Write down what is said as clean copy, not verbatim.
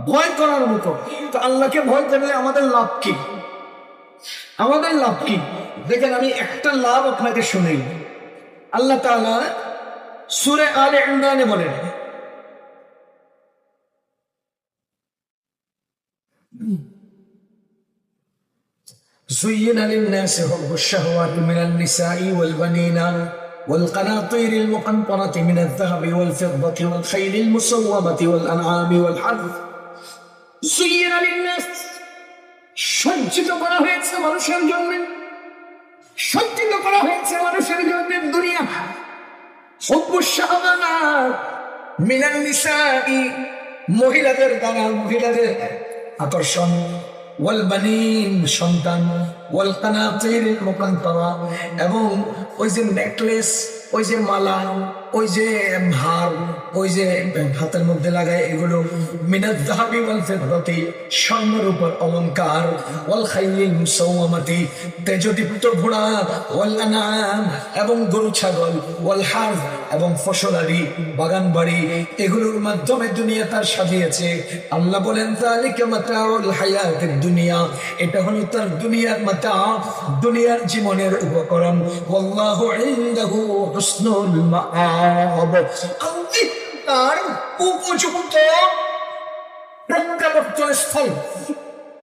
ভয় করার মতো। তো আল্লাহকে ভয় করলে আমাদের লাভ কি? আমাদের লাভ কি? দেখেন, আমি একটা লাভ আপনাকে শুনি। আল্লাহ তাআলা সূরা আলে ইমরানে বলেন, زين للناس حب الشهوات من النساء والبنين والقناطير المقنطرة من الذهب والفضة والخيل المسومة والأنعام والحرث زين للناس সজ্জিত করা হয়েছে মানুষের জন্য, সজ্জিত করা হয়েছে মানুষের জন্য দুনিয়া। হুব্বু শাহাওয়াত মিনান নিসাই, মহিলাদের দ্বারা মহিলাদের আকর্ষণ, ওয়াল বানিন সন্তান, ওয়াল কানাতিরিল মুকান্তারা এবং ওই যে নেকলেস, ওই যে মালা, ওই যে হার, ওই যে হাতের মধ্যে লাগায় এগুলো, মিনাজ যাহাবি ওয়াল ফিদ্দাতি স্বর্ণের উপর অলংকার, ওয়াল খাইলিল মুসাওয়ামাতি তেজদীপ্ত ঘোড়া, ওয়াল আনআম এবং গরু ছাগল, ওয়াল হারথ এবং ফসলাদি বাগান বাড়ি, এগুলোর মাধ্যমে দুনিয়া তার সাজিয়েছে। আল্লাহ বলেন যালিকা মাতাউল হায়াতিদ দুনিয়া, এটা হলো তার দুনিয়ার মাতা, দুনিয়ার জীবনের উপকরণ। ওয়াল্লাহু ইনদাহু হুসনুল মাআব, তার উপযুক্ত প্রত্যাবর্তন স্থল,